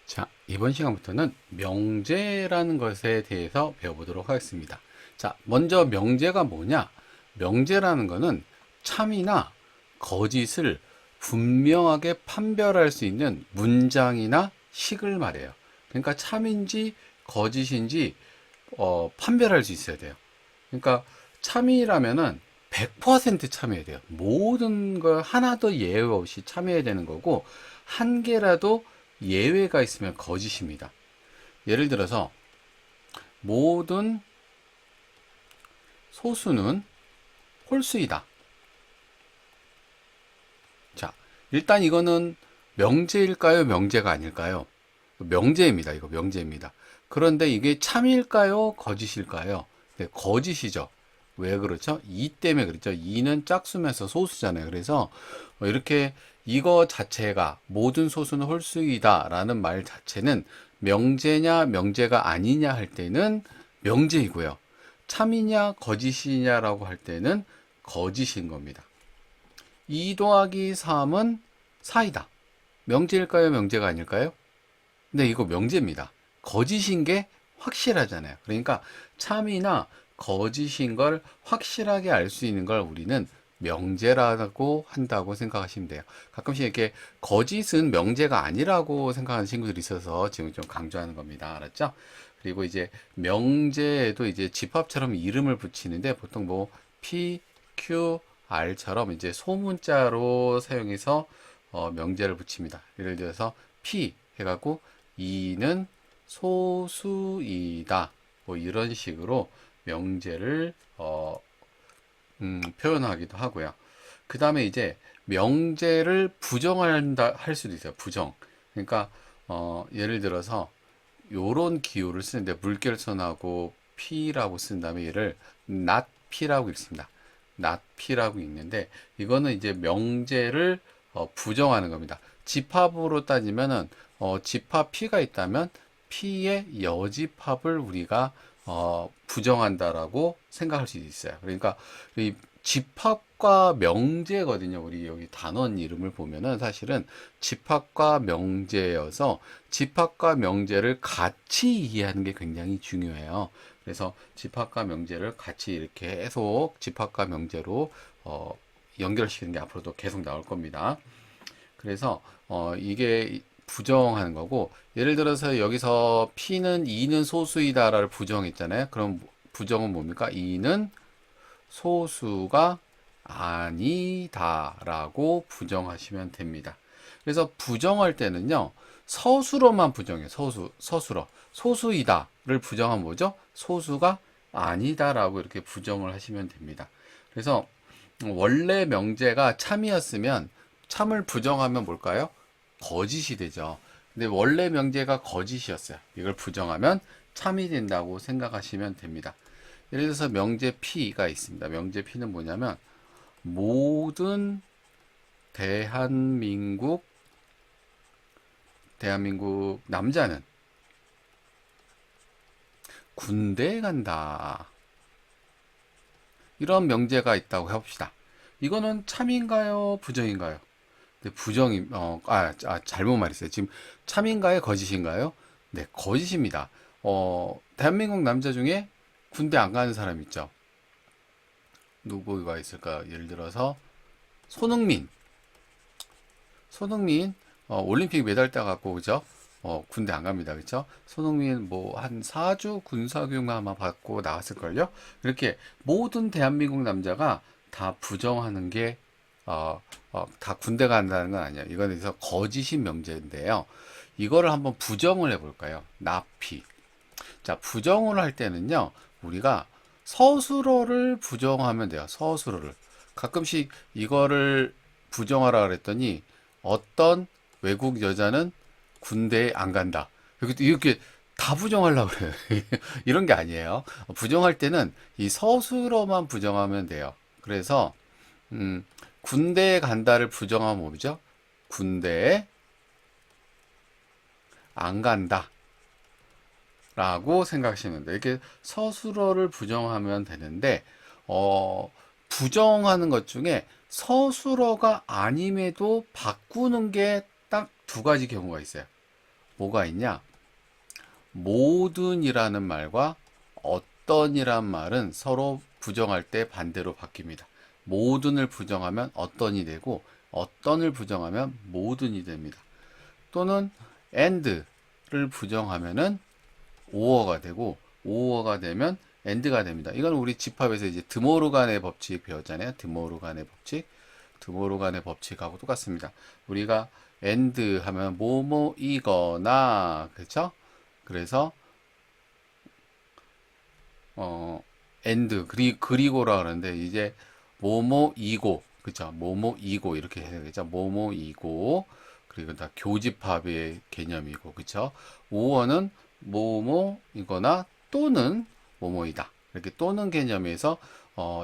자, 이번 시간부터는 명제라는 것에 대해서 배워보도록 하겠습니다. 자, 먼저 명제가 뭐냐? 명제라는 것은 참이나 거짓을 분명하게 판별할 수 있는 문장이나 식을 말해요. 그러니까 참인지 거짓인지 판별할 수 있어야 돼요. 그러니까 참이라면은 100% 참여해야 돼요. 모든 걸 하나도 예외 없이 참여해야 되는 거고, 한 개라도 예외가 있으면 거짓입니다. 예를 들어서 모든 소수는 홀수이다. 자, 일단 이거는 명제일까요? 명제가 아닐까요? 명제입니다. 이거 명제입니다. 그런데 이게 참일까요? 거짓일까요? 네, 거짓이죠. 왜 그렇죠? 이 때문에 그렇죠. 이는 짝수면서 소수잖아요. 그래서 이렇게 이거 자체가 모든 소수는 홀수이다 라는 말 자체는 명제냐 명제가 아니냐 할 때는 명제이고요. 참이냐 거짓이냐라고 할 때는 거짓인 겁니다. 2 더하기 3은 4이다. 명제일까요? 명제가 아닐까요? 근데 이거 명제입니다. 거짓인 게 확실하잖아요. 그러니까 참이나 거짓인 걸 확실하게 알 수 있는 걸 우리는 명제라고 한다고 생각하시면 돼요. 가끔씩 이렇게 거짓은 명제가 아니라고 생각하는 친구들이 있어서 지금 좀 강조하는 겁니다. 알았죠? 그리고 이제 명제에도 이제 집합처럼 이름을 붙이는데 보통 뭐 P, Q, R처럼 이제 소문자로 사용해서 명제를 붙입니다. 예를 들어서 P 해갖고 이는 소수이다. 뭐 이런 식으로 명제를 표현하기도 하고요. 그 다음에 이제 명제를 부정한다 할 수도 있어요. 부정. 그러니까 예를 들어서 요런 기호를 쓰는데 물결선하고 P라고 쓴 다음에 얘를 not P라고 읽습니다. not P라고 읽는데 이거는 이제 명제를 부정하는 겁니다. 집합으로 따지면은 집합 P가 있다면 P의 여집합을 우리가 부정한다라고 생각할 수 있어요. 그러니까 이 집합과 명제거든요. 우리 여기 단원 이름을 보면은 사실은 집합과 명제여서 집합과 명제를 같이 이해하는 게 굉장히 중요해요. 그래서 집합과 명제를 같이 이렇게 계속 집합과 명제로 연결시키는 게 앞으로도 계속 나올 겁니다. 그래서 이게 부정하는 거고, 예를 들어서 여기서 P는 2는 소수이다를 부정했잖아요. 그럼 부정은 뭡니까? 2는 소수가 아니다라고 부정하시면 됩니다. 그래서 부정할 때는요, 서술어만 부정해요. 서술어. 소수이다를 부정하면 뭐죠? 소수가 아니다라고 이렇게 부정을 하시면 됩니다. 그래서 원래 명제가 참이었으면 참을 부정하면 뭘까요? 거짓이 되죠. 근데 원래 명제가 거짓이었어요. 이걸 부정하면 참이 된다고 생각하시면 됩니다. 예를 들어서 명제 P가 있습니다. 명제 P는 뭐냐면 모든 대한민국 남자는 군대에 간다. 이런 명제가 있다고 해봅시다. 이거는 참인가요? 부정인가요? 네, 잘못 말했어요. 지금 참인가요? 거짓인가요? 네, 거짓입니다. 대한민국 남자 중에 군대 안 가는 사람 있죠? 누구가 있을까? 예를 들어서, 손흥민. 손흥민, 올림픽 메달 따갖고, 그죠? 군대 안 갑니다. 그죠? 손흥민 뭐, 한 4주 군사교육만 아마 받고 나왔을걸요? 이렇게 모든 대한민국 남자가 다 부정하는 게, 다 군대 간다는 건 아니에요. 이건 그래서 거짓인 명제인데요. 이거를 한번 부정을 해볼까요? 나피. 자, 부정을 할 때는요, 우리가 서술어를 부정하면 돼요. 서술어를. 가끔씩 이거를 부정하라 그랬더니 어떤 외국 여자는 군대에 안 간다. 이렇게 다 부정하려고 그래요. 이런 게 아니에요. 부정할 때는 이 서술어만 부정하면 돼요. 그래서, 음, 군대에 간다를 부정하면 뭐죠? 군대에 안 간다. 라고 생각하시면 돼요. 이렇게 서술어를 부정하면 되는데, 부정하는 것 중에 서술어가 아님에도 바꾸는 게 딱 두 가지 경우가 있어요. 뭐가 있냐? 모든이라는 말과 어떤이란 말은 서로 부정할 때 반대로 바뀝니다. 모든을 부정하면 어떤이 되고 어떤을 부정하면 모든이 됩니다. 또는 and를 부정하면은 or가 되고 or가 되면 and가 됩니다. 이건 우리 집합에서 이제 드모르간의 법칙 배웠잖아요. 드모르간의 법칙. 드모르간의 법칙하고 똑같습니다. 우리가 and 하면 뭐뭐이거나 그렇죠? 그래서 and 그리고라 그러는데 이제 뭐뭐이고 그쵸 뭐뭐이고 이렇게 해야 되겠죠 뭐뭐이고 그리고 다 교집합의 개념이고 그쵸 5어는 뭐뭐이거나 또는 뭐뭐이다 이렇게 또는 개념에서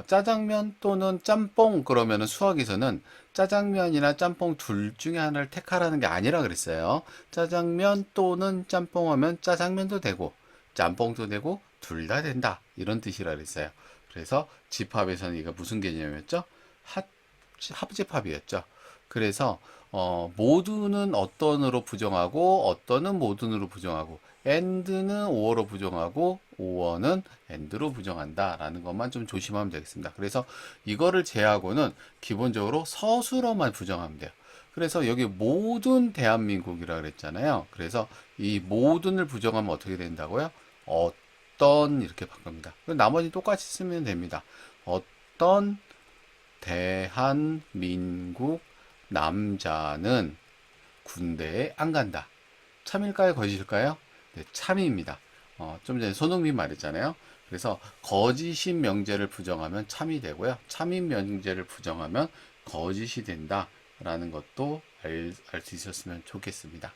짜장면 또는 짬뽕 그러면은 수학에서는 짜장면이나 짬뽕 둘 중에 하나를 택하라는 게 아니라 그랬어요. 짜장면 또는 짬뽕 하면 짜장면도 되고 짬뽕도 되고 둘 다 된다 이런 뜻이라 그랬어요. 그래서 집합에서는 이거 무슨 개념이었죠? 합집합이었죠. 그래서 모두는 어떤으로 부정하고 어떤은 모든으로 부정하고 and는 or로 부정하고 or는 and로 부정한다 라는 것만 좀 조심하면 되겠습니다. 그래서 이거를 제하고는 기본적으로 서술어만 부정하면 돼요. 그래서 여기 모든 대한민국이라 그랬잖아요. 그래서 이 모든을 부정하면 어떻게 된다고요? 어떤 이렇게 바꿉니다. 나머지 똑같이 쓰면 됩니다. 어떤 대한민국 남자는 군대에 안 간다. 참일까요? 거짓일까요? 네, 참입니다. 좀 전에 손흥민 말했잖아요. 그래서 거짓인 명제를 부정하면 참이 되고요. 참인 명제를 부정하면 거짓이 된다. 라는 것도 알 수 있었으면 좋겠습니다.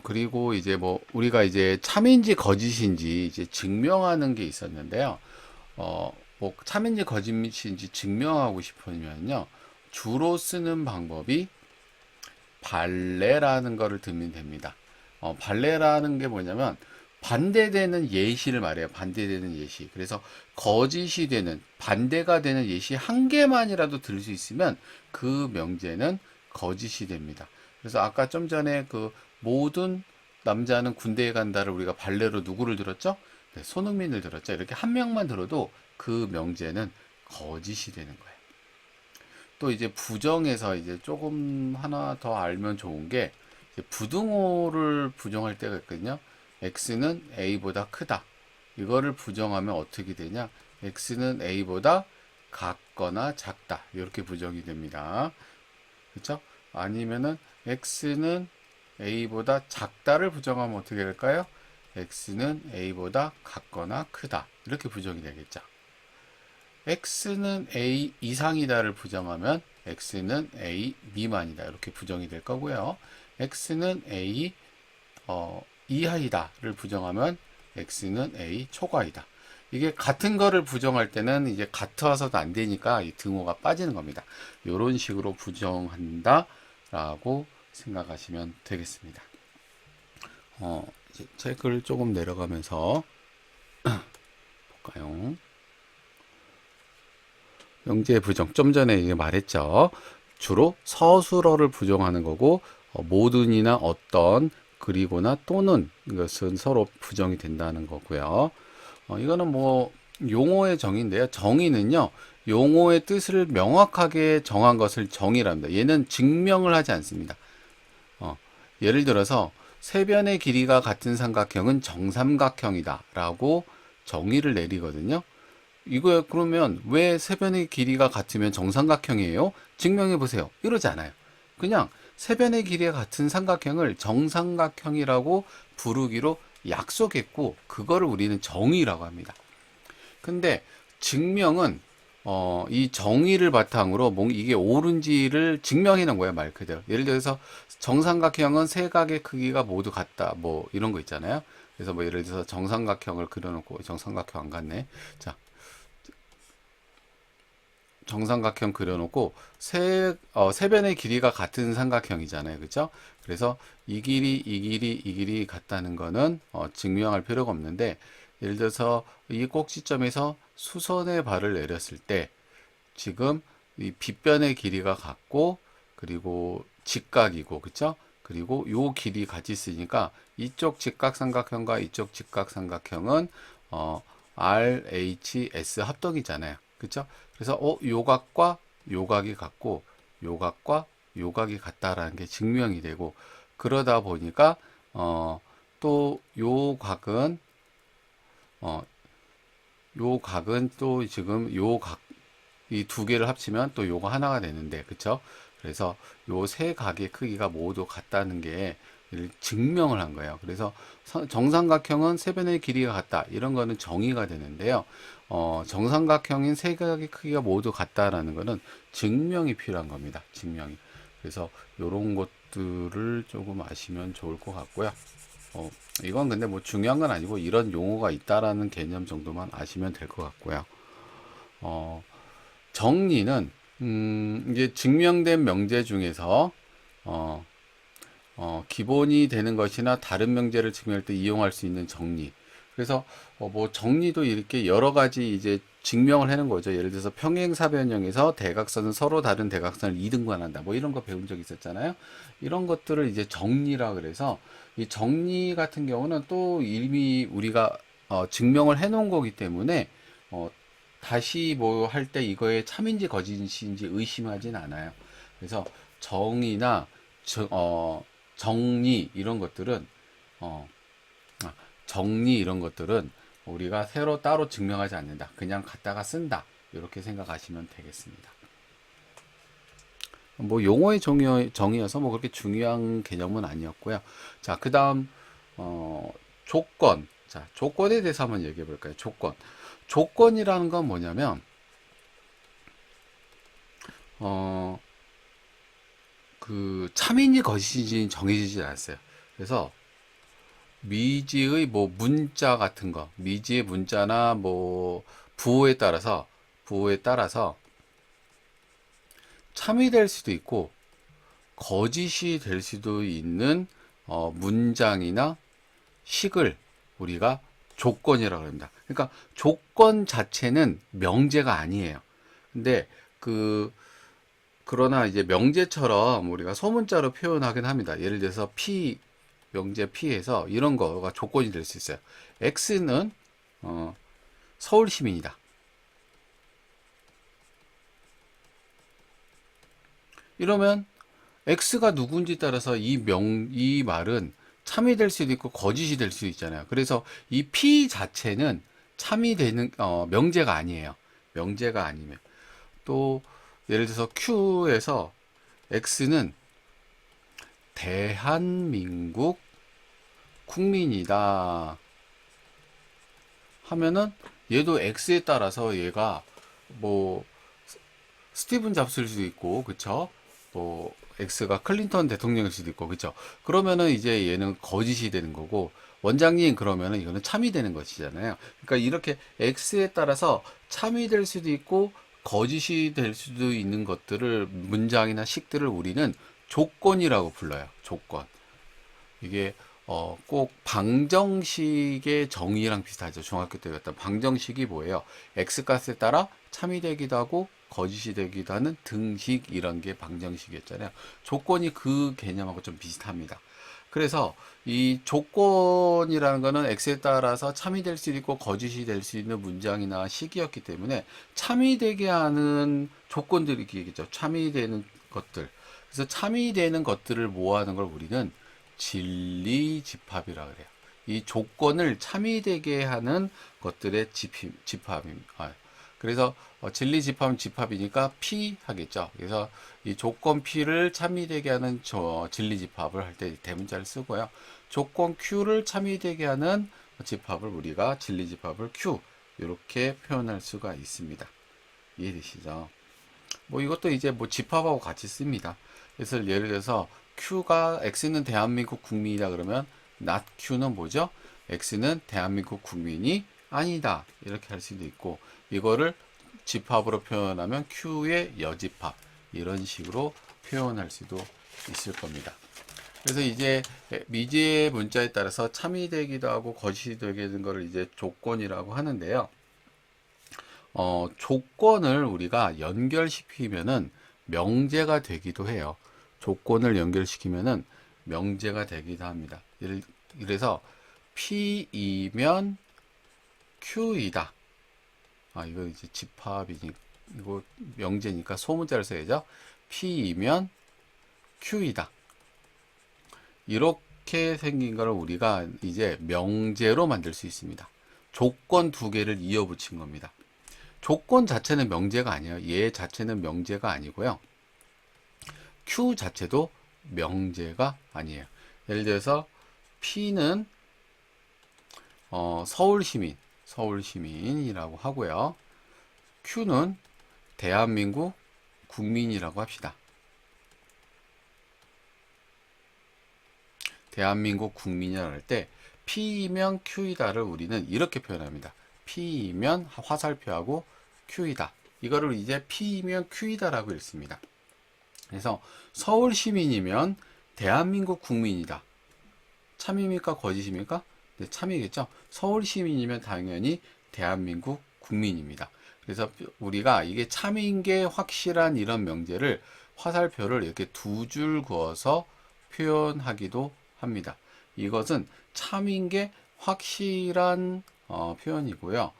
그리고 이제 뭐, 우리가 이제 참인지 거짓인지 이제 증명하는 게 있었는데요. 뭐, 참인지 거짓인지 증명하고 싶으면요. 주로 쓰는 방법이 발레라는 거를 들면 됩니다. 발레라는 게 뭐냐면, 반대되는 예시를 말해요. 반대되는 예시. 그래서 거짓이 되는, 반대가 되는 예시 한 개만이라도 들 수 있으면 그 명제는 거짓이 됩니다. 그래서 아까 좀 전에 그 모든 남자는 군대에 간다를 우리가 발레로 누구를 들었죠? 네, 손흥민을 들었죠. 이렇게 한 명만 들어도 그 명제는 거짓이 되는 거예요. 또 이제 부정에서 이제 조금 하나 더 알면 좋은 게 부등호를 부정할 때가 있거든요. x는 a보다 크다. 이거를 부정하면 어떻게 되냐? x는 a보다 같거나 작다. 이렇게 부정이 됩니다. 그렇죠? 아니면은 x는 a보다 작다를 부정하면 어떻게 될까요? x는 a보다 같거나 크다. 이렇게 부정이 되겠죠. x는 a 이상이다를 부정하면 x는 a 미만이다. 이렇게 부정이 될 거고요. x는 a 이하이다를 부정하면 x는 a 초과이다. 이게 같은 거를 부정할 때는 이제 같아서도 안 되니까 이 등호가 빠지는 겁니다. 이런 식으로 부정한다라고 생각하시면 되겠습니다. 이제 책을 조금 내려가면서 볼까요? 명제의 부정 좀 전에 이게 말했죠. 주로 서술어를 부정하는 거고 모든이나 어떤 그리고나 또는 이것은 서로 부정이 된다는 거고요. 이거는 뭐 용어의 정의인데요. 정의는요. 용어의 뜻을 명확하게 정한 것을 정의랍니다. 얘는 증명을 하지 않습니다. 예를 들어서 세변의 길이가 같은 삼각형은 정삼각형이다 라고 정의를 내리거든요. 이거 그러면 왜 세변의 길이가 같으면 정삼각형이에요? 증명해 보세요. 이러지 않아요. 그냥 세변의 길이가 같은 삼각형을 정삼각형이라고 부르기로 약속했고 그거를 우리는 정의라고 합니다. 근데 증명은 이 정의를 바탕으로 이게 옳은지를 증명해 놓은 거예요, 말 그대로. 예를 들어서 정삼각형은 세 각의 크기가 모두 같다. 뭐 이런 거 있잖아요. 그래서 뭐 예를 들어서 정삼각형을 그려놓고 정삼각형 안 같네. 자, 정삼각형 그려놓고 세변의 길이가 같은 삼각형이잖아요. 그죠? 그래서 이 길이, 이 길이, 이 길이 같다는 거는 증명할 필요가 없는데 예를 들어서 이 꼭지점에서 수선의 발을 내렸을 때 지금 이 빗변의 길이가 같고 그리고 직각이고 그쵸? 그리고 요 길이 같이 있으니까 이쪽 직각삼각형과 이쪽 직각삼각형은 RHS 합동이잖아요. 그쵸? 그래서 요 각과 요 각이 같고 요 각과 요 각이 같다라는 게 증명이 되고, 그러다 보니까 또 요 각은 요 각은 또 지금 요 각 이 두 개를 합치면 또 요거 하나가 되는데, 그쵸? 그래서 요 세 각의 크기가 모두 같다는 게 증명을 한 거예요. 그래서 정삼각형은 세 변의 길이가 같다, 이런 거는 정의가 되는데요. 정삼각형인 세 각의 크기가 모두 같다라는 거는 증명이 필요한 겁니다. 증명이. 그래서 요런 것들을 조금 아시면 좋을 것 같고요. 이건 근데 뭐 중요한 건 아니고 이런 용어가 있다라는 개념 정도만 아시면 될 것 같고요. 정리는 이제 증명된 명제 중에서 어, 기본이 되는 것이나 다른 명제를 증명할 때 이용할 수 있는 정리. 그래서 뭐 정리도 이렇게 여러 가지 이제 증명을 하는 거죠. 예를 들어서 평행사변형에서 대각선은 서로 다른 대각선을 이등분한다, 뭐 이런 거 배운 적 있었잖아요. 이런 것들을 이제 정리라 그래서, 이 정리 같은 경우는 또 이미 우리가 증명을 해 놓은 거기 때문에 어, 다시 뭐 할 때 이거에 참인지 거짓인지 의심하진 않아요. 그래서 정의나 정리 이런 것들은 어, 정리 이런 것들은 우리가 새로 따로 증명하지 않는다. 그냥 갖다가 쓴다. 이렇게 생각하시면 되겠습니다. 뭐 용어의 정의여서 뭐 그렇게 중요한 개념은 아니었고요. 자, 그 다음 조건. 자, 조건에 대해서 한번 얘기해 볼까요? 조건. 조건이라는 건 뭐냐면 그 참인지 거짓인지 정해지지 않았어요. 그래서 미지의 뭐 문자 같은 거, 미지의 문자나 뭐 부호에 따라서 참이 될 수도 있고 거짓이 될 수도 있는 문장이나 식을 우리가 조건이라고 합니다. 그러니까 조건 자체는 명제가 아니에요. 근데 그러나 이제 명제처럼 우리가 소문자로 표현하긴 합니다. 예를 들어서 명제 P에서 이런 거가 조건이 될 수 있어요. X는 서울 시민이다. 이러면 X가 누군지 따라서 이 말은 참이 될 수도 있고 거짓이 될 수도 있잖아요. 그래서 이 P 자체는 참이 되는 명제가 아니에요. 명제가 아니면 또 예를 들어서 Q에서 X는 대한민국 국민이다 하면은 얘도 X에 따라서 얘가 뭐 스티븐 잡스일 수도 있고, 그쵸? 뭐 X가 클린턴 대통령일 수도 있고, 그쵸? 그러면은 이제 얘는 거짓이 되는 거고, 원장님 그러면은 이거는 참이 되는 것이잖아요. 그러니까 이렇게 X에 따라서 참이 될 수도 있고 거짓이 될 수도 있는 것들을, 문장이나 식들을 우리는 조건이라고 불러요. 조건. 이게 꼭 방정식의 정의랑 비슷하죠. 중학교 때 배웠던 방정식이 뭐예요? X값에 따라 참이 되기도 하고 거짓이 되기도 하는 등식, 이런 게 방정식이었잖아요. 조건이 그 개념하고 좀 비슷합니다. 그래서 이 조건이라는 거는 X에 따라서 참이 될 수 있고 거짓이 될 수 있는 문장이나 식이었기 때문에 참이 되게 하는 조건들이 있겠죠. 참이 되는 것들. 그래서 참이 되는 것들을 모아하는 걸 우리는 진리집합이라 그래요. 이 조건을 참이되게 하는 것들의 집합입니다. 그래서 진리집합은 집합이니까 P 하겠죠. 그래서 이 조건 P를 참이되게 하는 진리집합을 할 때 대문자를 쓰고요. 조건 Q를 참이되게 하는 집합을 우리가 진리집합을 Q, 이렇게 표현할 수가 있습니다. 이해되시죠? 뭐 이것도 이제 뭐 집합하고 같이 씁니다. 그래서 예를 들어서 Q가 X는 대한민국 국민이다 그러면 not Q는 뭐죠? X는 대한민국 국민이 아니다, 이렇게 할 수도 있고, 이거를 집합으로 표현하면 Q의 여집합, 이런 식으로 표현할 수도 있을 겁니다. 그래서 이제 미지의 문자에 따라서 참이 되기도 하고 거짓이 되게 되는 거를 이제 조건이라고 하는데요. 조건을 우리가 연결시키면은 명제가 되기도 해요. 조건을 연결시키면은 명제가 되기도 합니다. 그래서 P이면 Q이다. 이거 이제 집합이니, 이거 명제니까 소문자를 써야죠. P이면 Q이다. 이렇게 생긴 걸 우리가 이제 명제로 만들 수 있습니다. 조건 두 개를 이어 붙인 겁니다. 조건 자체는 명제가 아니에요. 얘 자체는 명제가 아니고요. Q 자체도 명제가 아니에요. 예를 들어서 P는 서울시민이라고 하고요. Q는 대한민국 국민이라고 합시다. 대한민국 국민이라고 할 때 P이면 Q이다를 우리는 이렇게 표현합니다. P이면 화살표하고 Q이다. 이거를 이제 P이면 Q이다라고 읽습니다. 그래서 서울 시민이면 대한민국 국민이다. 참입니까? 거짓입니까? 네, 참이겠죠. 서울 시민이면 당연히 대한민국 국민입니다. 그래서 우리가 이게 참인 게 확실한 이런 명제를 화살표를 이렇게 두 줄 그어서 표현하기도 합니다. 이것은 참인 게 확실한 표현이고요.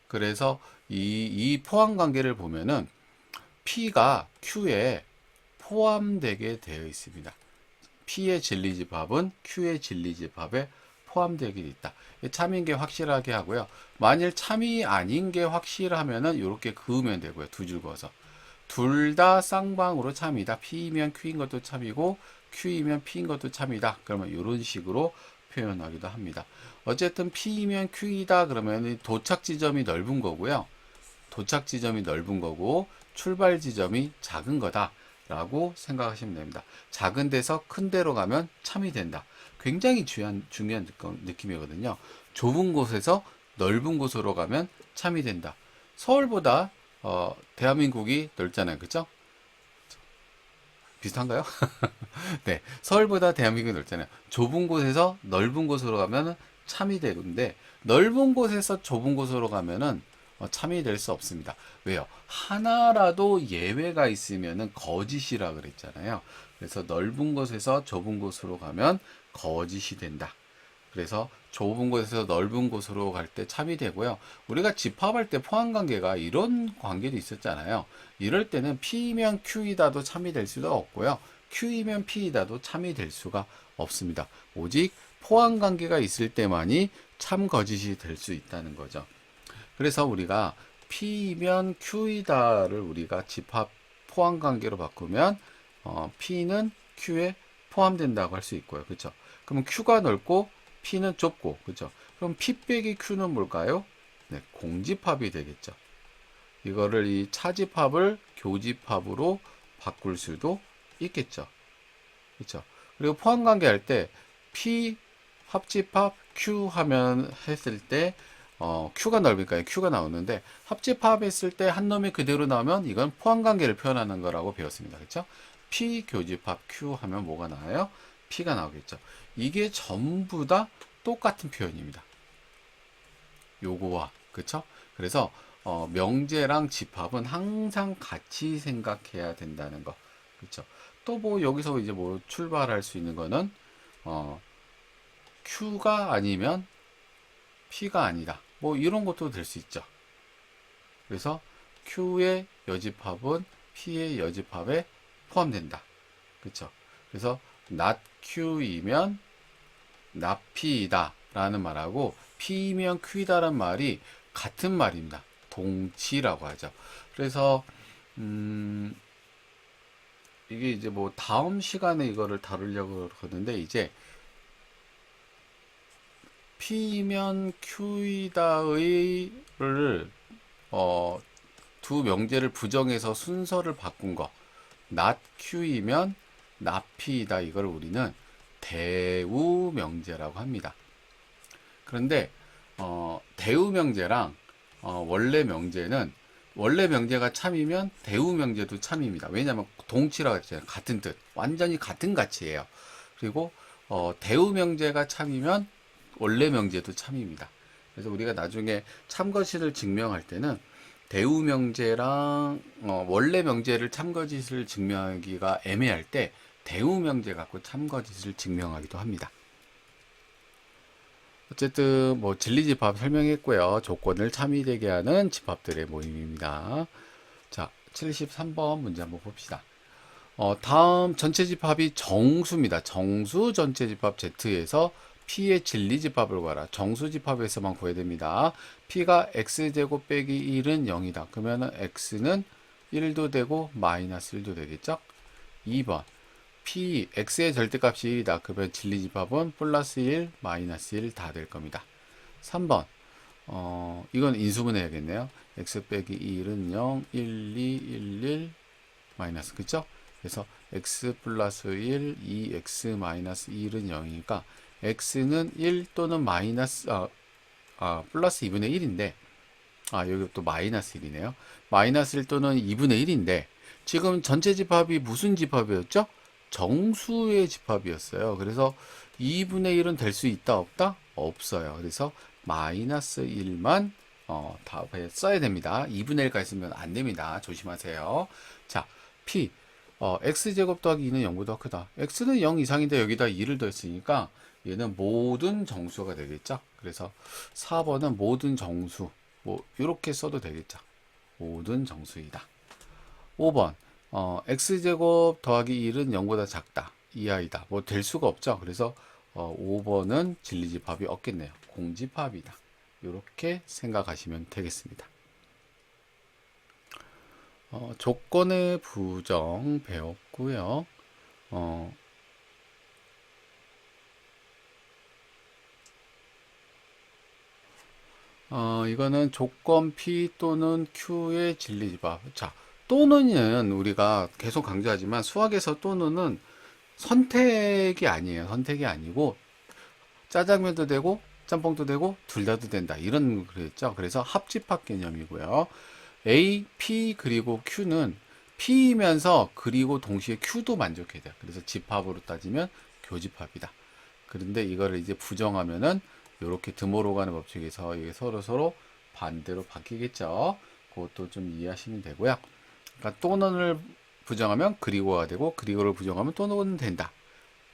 그래서 이 포함 관계를 보면은 P가 Q에 포함되게 되어 있습니다. P의 진리집합은 Q의 진리집합에 포함되게 있다. 참인 게 확실하게 하고요. 만일 참이 아닌 게 확실하면은 이렇게 그으면 되고요. 두 줄 그어서. 둘 다 쌍방으로 참이다. P이면 Q인 것도 참이고 Q이면 P인 것도 참이다. 그러면 이런 식으로 표현하기도 합니다. 어쨌든 P이면 Q이다 그러면 도착 지점이 넓은 거고요. 도착 지점이 넓은 거고 출발 지점이 작은 거다 라고 생각하시면 됩니다. 작은 데서 큰 데로 가면 참이 된다. 굉장히 중요한 느낌이거든요. 좁은 곳에서 넓은 곳으로 가면 참이 된다. 서울보다 대한민국이 넓잖아요. 그쵸? 비슷한가요? 네, 서울보다 대한민국이 넓잖아요. 좁은 곳에서 넓은 곳으로 가면 참이 되는데 넓은 곳에서 좁은 곳으로 가면은 참이 될 수 없습니다. 왜요? 하나라도 예외가 있으면은 거짓이라 그랬잖아요. 그래서 넓은 곳에서 좁은 곳으로 가면 거짓이 된다. 그래서 좁은 곳에서 넓은 곳으로 갈 때 참이 되고요. 우리가 집합할 때 포함관계가 이런 관계도 있었잖아요. 이럴 때는 P이면 Q이다도 참이 될 수가 없고요. Q이면 P이다도 참이 될 수가 없습니다. 오직 포함관계가 있을 때만이 참 거짓이 될 수 있다는 거죠. 그래서 우리가 P면 Q이다를 우리가 집합 포함관계로 바꾸면 P는 Q에 포함된다고 할 수 있고요. 그렇죠? 그러면 Q가 넓고 P는 좁고, 그렇죠? 그럼 P 빼기 Q는 뭘까요? 네, 공집합이 되겠죠. 이거를 이 차집합을 교집합으로 바꿀 수도 있겠죠. 그렇죠? 그리고 포함관계 할 때 P 합집합 Q 하면 했을 때 Q가 넓으니까 Q가 나오는데 합집합했을 때 한 놈이 그대로 나오면 이건 포함관계를 표현하는 거라고 배웠습니다. 그렇죠? P 교집합 Q 하면 뭐가 나와요? P가 나오겠죠. 이게 전부 다 똑같은 표현입니다. 요거와 그쵸? 그래서 명제랑 집합은 항상 같이 생각해야 된다는 거. 그쵸? 또 뭐 여기서 이제 뭐 출발할 수 있는 거는 Q가 아니면 P가 아니다. 뭐 이런 것도 될 수 있죠. 그래서 Q의 여집합은 P의 여집합에 포함된다. 그쵸? 그래서 not Q이면 not P이다 라는 말하고 P이면 Q이다 라는 말이 같은 말입니다. 동치라고 하죠. 그래서 이게 이제 뭐 다음 시간에 이거를 다루려고 그러는데 이제 P면 Q이다의를 두 명제를 부정해서 순서를 바꾼 거 not Q이면 not P이다 이걸 우리는 대우 명제라고 합니다. 그런데 대우 명제랑 원래 명제는 원래 명제가 참이면 대우 명제도 참입니다. 왜냐하면 동치라고 했잖아요. 같은 뜻, 완전히 같은 가치예요. 그리고 대우 명제가 참이면 원래 명제도 참입니다. 그래서 우리가 나중에 참거짓을 증명할 때는 대우 명제랑 원래 명제를 참거짓을 증명하기가 애매할 때 대우명제 갖고 참거짓을 증명하기도 합니다. 어쨌든 뭐 진리집합 설명했고요. 조건을 참이되게 하는 집합들의 모임입니다. 자, 73번 문제 한번 봅시다. 다음 전체 집합이 정수입니다. 정수 전체 집합 Z에서 P의 진리집합을 구하라. 정수 집합에서만 구해야 됩니다. P가 X제곱 빼기 1은 0이다. 그러면은 X는 1도 되고 마이너스 1도 되겠죠? 2번 P, X의 절대값이 1이다. 그러면 진리집합은 플러스 1, 마이너스 1 다 될 겁니다. 3번 이건 인수분해야겠네요. X 빼기 1은 0, 1, 2, 1, 1 마이너스 그쵸? 그래서 x 플러스 1, 2x 마이너스 1은 0이니까 x는 1 또는 마이너스 플러스 2분의 1인데 여기 또 마이너스 1이네요. 마이너스 1 또는 2분의 1인데 지금 전체 집합이 무슨 집합이었죠? 정수의 집합이었어요. 그래서 2분의 1은 될 수 있다 없다? 없어요. 그래서 마이너스 1만 답에 써야 됩니다. 2분의 1까지 쓰면 안 됩니다. 조심하세요. 자, P x제곱 더하기 2는 0보다 크다. x는 0 이상인데 여기다 2를 더했으니까 얘는 모든 정수가 되겠죠. 그래서 4번은 모든 정수 뭐 이렇게 써도 되겠죠. 모든 정수이다. 5번 x제곱 더하기 1은 0보다 작다. 이하이다. 뭐 될 수가 없죠. 그래서 5번은 진리집합이 없겠네요. 공집합이다. 이렇게 생각하시면 되겠습니다. 조건의 부정 배웠고요. 이거는 조건 P 또는 Q의 진리집합. 자, 또는은 우리가 계속 강조하지만 수학에서 또는은 선택이 아니에요. 선택이 아니고 짜장면도 되고 짬뽕도 되고 둘 다도 된다. 이런 그랬죠. 그래서 합집합 개념이고요. A, P 그리고 Q는 P이면서 그리고 동시에 Q도 만족해야 돼요. 그래서 집합으로 따지면 교집합이다. 그런데 이거를 이제 부정하면은 이렇게 드모로 가는 법칙에서 이게 서로 반대로 바뀌겠죠. 그것도 좀 이해하시면 되고요. 그러니까 또는을 부정하면 그리고가 되고 그리고를 부정하면 또는 된다.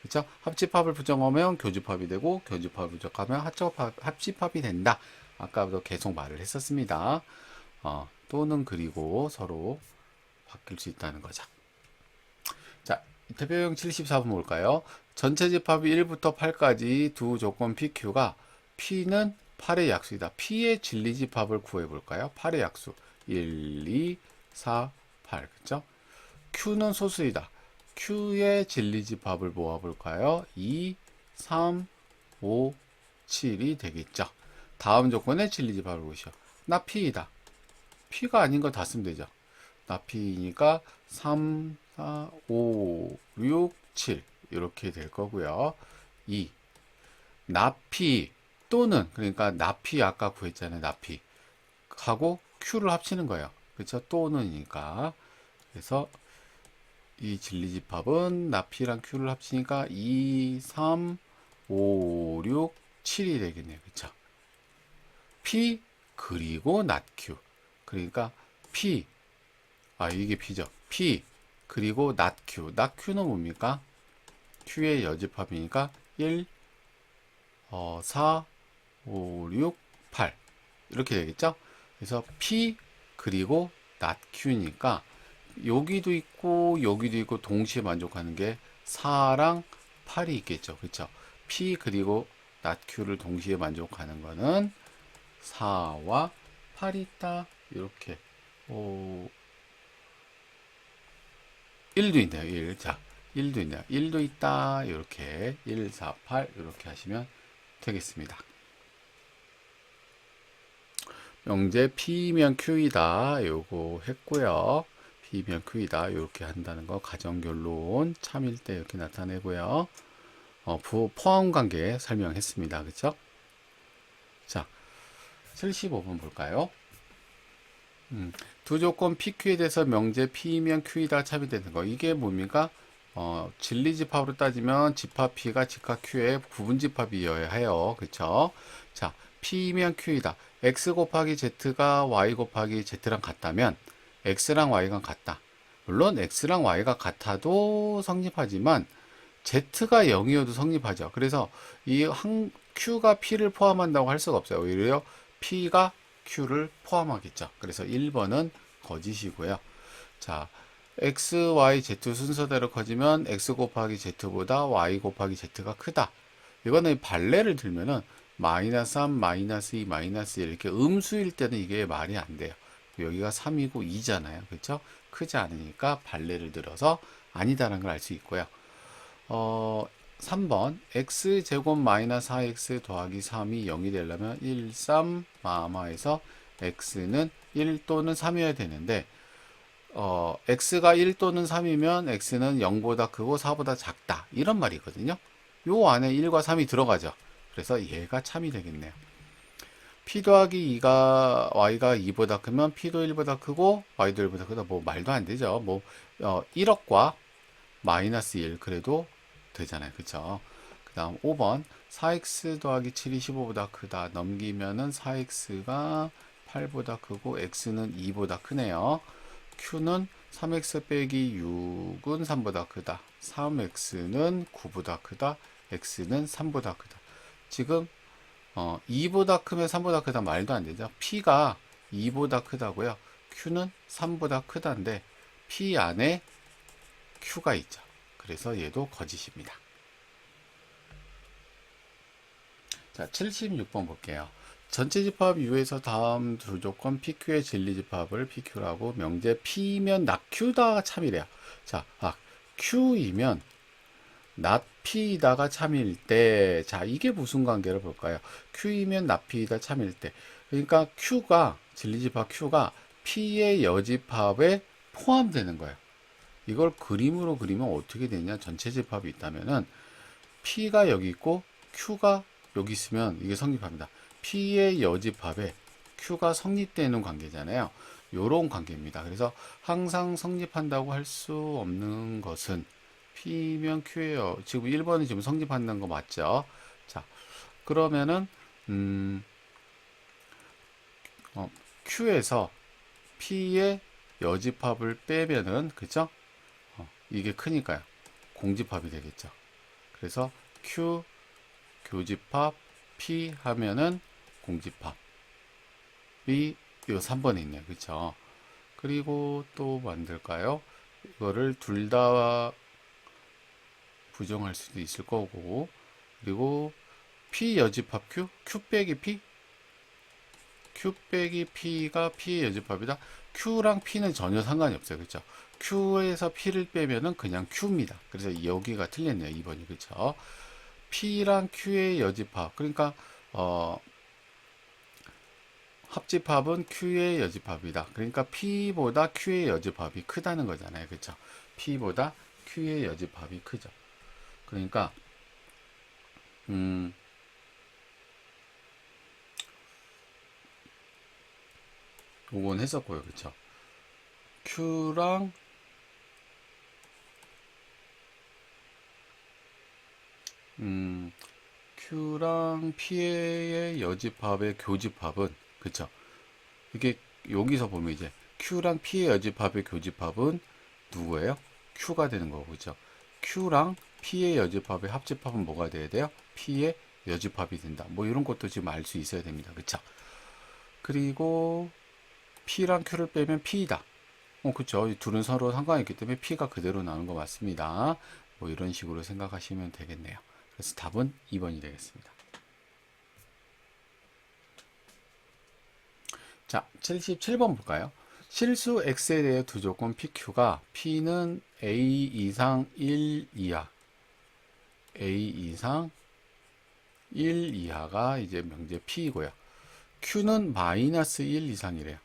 그렇죠? 합집합을 부정하면 교집합이 되고 교집합을 부정하면 합집합이 된다. 아까부터 계속 말을 했었습니다. 또는 그리고 서로 바뀔 수 있다는 거죠. 자, 대표형 74번 볼까요? 전체 집합이 1부터 8까지 두 조건 PQ가 P는 8의 약수이다. P의 진리집합을 구해 볼까요? 8의 약수 1, 2, 4, 8 그죠? Q는 소수이다. Q의 진리집합을 모아 볼까요? 2, 3, 5, 7이 되겠죠. 다음 조건의 진리집합을 보시오. 나 P이다. P가 아닌 거 다 쓰면 되죠. 나 P니까 3, 4, 5, 6, 7 이렇게 될 거고요. 2. 나 P 또는 그러니까 나 P 아까 구했잖아요. 나 P 하고 Q를 합치는 거예요. 그렇죠? 또는이니까. 그래서 이 진리집합은 나 P랑 Q를 합치니까 2, 3, 5, 6, 7이 되겠네요. 그렇죠? P 그리고 낫 Q. 그러니까 P 이게 P죠. P 그리고 낫 Q. 낫 Q는 뭡니까? Q의 여집합이니까 1, 4, 5, 6, 8 이렇게 되겠죠? 그래서 P 그리고 낫 Q니까 여기도 있고 여기도 있고 동시에 만족하는 게 4랑 8이 있겠죠. 그렇죠? P 그리고 낫 Q를 동시에 만족하는 거는 4와 8이 있다. 이렇게 1도 있네요. 1. 자, 1도 있네요. 1도 있다. 이렇게 1, 4, 8 이렇게 하시면 되겠습니다. 명제 P면 Q이다. 요거 했고요. P면 Q이다. 이렇게 한다는 거 가정결론 참일 때 이렇게 나타내고요. 포함 관계 설명했습니다. 그렇죠? 자, 75번 볼까요? 두 조건 PQ에 대해서 명제 P면 Q이다 참이되는 거. 이게 뭡니까? 진리집합으로 따지면 집합 P가 집합 Q의 구분집합이어야 해요. 그쵸? 자, P면 Q이다. X 곱하기 Z가 Y 곱하기 Z랑 같다면 X랑 Y가 같다. 물론 x랑 y가 같아도 성립하지만 z가 0이어도 성립하죠. 그래서 q가 p를 포함한다고 할 수가 없어요. 오히려 p가 q를 포함하겠죠. 그래서 1번은 거짓이고요. 자, x, y, z 순서대로 커지면 x 곱하기 z보다 y 곱하기 z가 크다. 이거는 발레를 들면은 마이너스 3, 마이너스 2, 마이너스 1 이렇게 음수일 때는 이게 말이 안 돼요. 여기가 3이고 2잖아요. 그렇죠? 크지 않으니까 발레를 들어서 아니다라는 걸 알 수 있고요. 3번 x제곱 마이너스 4x 더하기 3이 0이 되려면 1, 3 마마에서 x는 1 또는 3이어야 되는데 x가 1 또는 3이면 x는 0보다 크고 4보다 작다 이런 말이거든요. 요 안에 1과 3이 들어가죠. 그래서 얘가 참이 되겠네요. p 더하기 2가 y가 2보다 크면 p도 1보다 크고 y도 1보다 크다. 뭐 말도 안 되죠. 뭐 1억과 마이너스 1 그래도 되잖아요. 그쵸? 그 다음 5번 4x 더하기 7이 15보다 크다. 넘기면은 4x가 8보다 크고 x는 2보다 크네요. q는 3x 빼기 6은 3보다 크다. 3x는 9보다 크다. x는 3보다 크다. 지금 2보다 크면 3보다 크다 말도 안 되죠. p가 2보다 크다고요. q는 3보다 크다인데 p 안에 q가 있죠. 그래서 얘도 거짓입니다. 자, 76번 볼게요. 전체 집합 U에서 다음 두 조건 PQ의 진리 집합을 PQ라고 명제 P면 not Q다가 참이래요. 자, Q이면 not P다가 참일 때, 자, 이게 무슨 관계를 볼까요? Q이면 not P다 참일 때. 그러니까 Q가, 진리 집합 Q가 P의 여집합에 포함되는 거예요. 이걸 그림으로 그리면 어떻게 되냐? 전체 집합이 있다면은 P가 여기 있고 Q가 여기 있으면 이게 성립합니다. P의 여집합에 Q가 성립되는 관계잖아요. 요런 관계입니다. 그래서 항상 성립한다고 할 수 없는 것은 P면 Q예요. 지금 1번이 지금 성립한다는 거 맞죠? 자, 그러면은 Q에서 P의 여집합을 빼면은 그죠? 이게 크니까요. 공집합이 되겠죠. 그래서 Q 교집합 P 하면은 공집합이 요 3번에 있네요. 그쵸? 그리고 또 만들까요? 이거를 둘 다 부정할 수도 있을 거고 그리고 P 여집합 Q? Q 빼기 P? Q 빼기 P가 P의 여집합이다. Q랑 P는 전혀 상관이 없어요. 그쵸? Q에서 P를 빼면은 그냥 Q입니다. 그래서 여기가 틀렸네요. 2번이. 그쵸? P랑 Q의 여집합. 그러니까, 합집합은 Q의 여집합이다. 그러니까 P보다 Q의 여집합이 크다는 거잖아요. 그쵸? P보다 Q의 여집합이 크죠. 그러니까, 요건 했었고요. 그쵸? Q랑 Q랑 P의 여집합의 교집합은 그쵸? 이게 여기서 보면 이제 Q랑 P의 여집합의 교집합은 누구예요? Q가 되는 거고 그쵸? Q랑 P의 여집합의 합집합은 뭐가 돼야 돼요? P의 여집합이 된다. 뭐 이런 것도 지금 알 수 있어야 됩니다. 그쵸? 그리고 P랑 Q를 빼면 P이다. 그쵸. 이 둘은 서로 상관이 있기 때문에 P가 그대로 나오는 거 맞습니다. 뭐 이런 식으로 생각하시면 되겠네요. 그래서 답은 2번이 되겠습니다. 자, 77번 볼까요? 실수 x에 대해 두 조건 PQ가 P는 A 이상 1 이하 A 이상 1 이하가 이제 명제 P이고요. Q는 마이너스 1 이상이래요.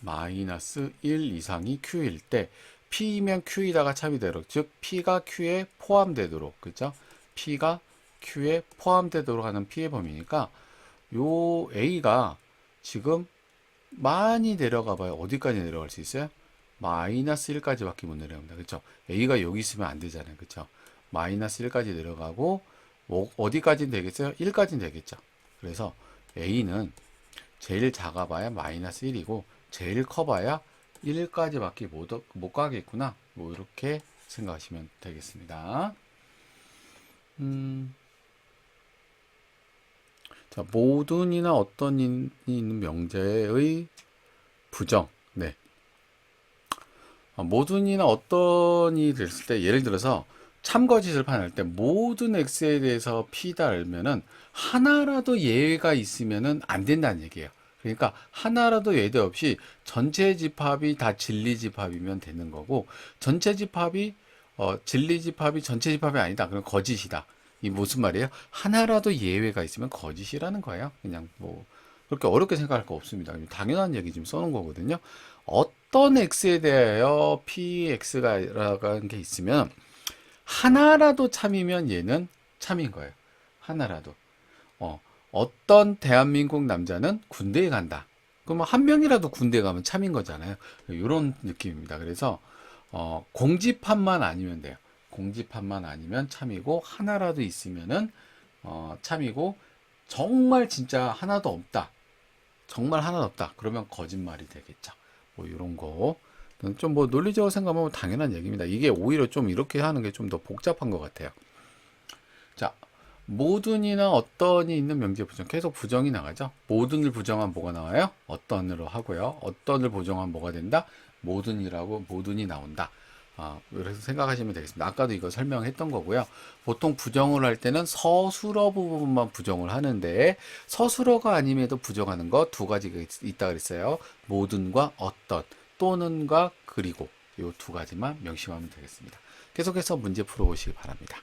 마이너스 1 이상이 Q일 때 P면 Q이다가 참이 되도록 즉 P가 Q에 포함되도록 그죠? P가 Q에 포함되도록 하는 P의 범위니까 요 A가 지금 많이 내려가 봐요. 어디까지 내려갈 수 있어요? 마이너스 1까지 밖에 못 내려갑니다. 그쵸? A가 여기 있으면 안 되잖아요. 그쵸? 마이너스 1까지 내려가고 뭐 어디까지는 되겠어요? 1까지는 되겠죠. 그래서 A는 제일 작아봐야 마이너스 1이고 제일 커봐야 1까지밖에 못 가겠구나. 뭐 이렇게 생각하시면 되겠습니다. 자, 모든이나 어떤이 있는 명제의 부정. 네. 모든이나 어떤이 됐을 때 예를 들어서 참거짓을 판할 때 모든 x에 대해서 p다 알면은 하나라도 예외가 있으면은 안 된다는 얘기예요. 그러니까 하나라도 예외 없이 전체 집합이 다 진리 집합이면 되는 거고 전체 집합이 진리 집합이 전체 집합이 아니다. 그럼 거짓이다. 이 무슨 말이에요? 하나라도 예외가 있으면 거짓이라는 거예요. 그냥 뭐 그렇게 어렵게 생각할 거 없습니다. 당연한 얘기 지금 써놓은 거거든요. 어떤 x에 대하여 px라는 게 있으면 하나라도 참이면 얘는 참인 거예요. 하나라도. 어떤 대한민국 남자는 군대에 간다. 그러면 한 명이라도 군대에 가면 참인 거잖아요. 이런 느낌입니다. 그래서 공집합만 아니면 돼요. 공집합만 아니면 참이고 하나라도 있으면은 참이고 정말 진짜 하나도 없다. 정말 하나도 없다. 그러면 거짓말이 되겠죠. 뭐 이런 거. 좀 뭐 논리적으로 생각하면 당연한 얘기입니다. 이게 오히려 좀 이렇게 하는 게 좀 더 복잡한 것 같아요. 자, 모든이나 어떤이 있는 명제 부정. 계속 부정이 나가죠. 모든을 부정하면 뭐가 나와요? 어떤으로 하고요. 어떤을 부정하면 뭐가 된다? 모든이라고 모든이 나온다. 그래서 생각하시면 되겠습니다. 아까도 이거 설명했던 거고요. 보통 부정을 할 때는 서술어 부분만 부정을 하는데 서술어가 아님에도 부정하는 거 두 가지가 있다 그랬어요. 모든과 어떤, 또는과 그리고 이 두 가지만 명심하면 되겠습니다. 계속해서 문제 풀어보시기 바랍니다.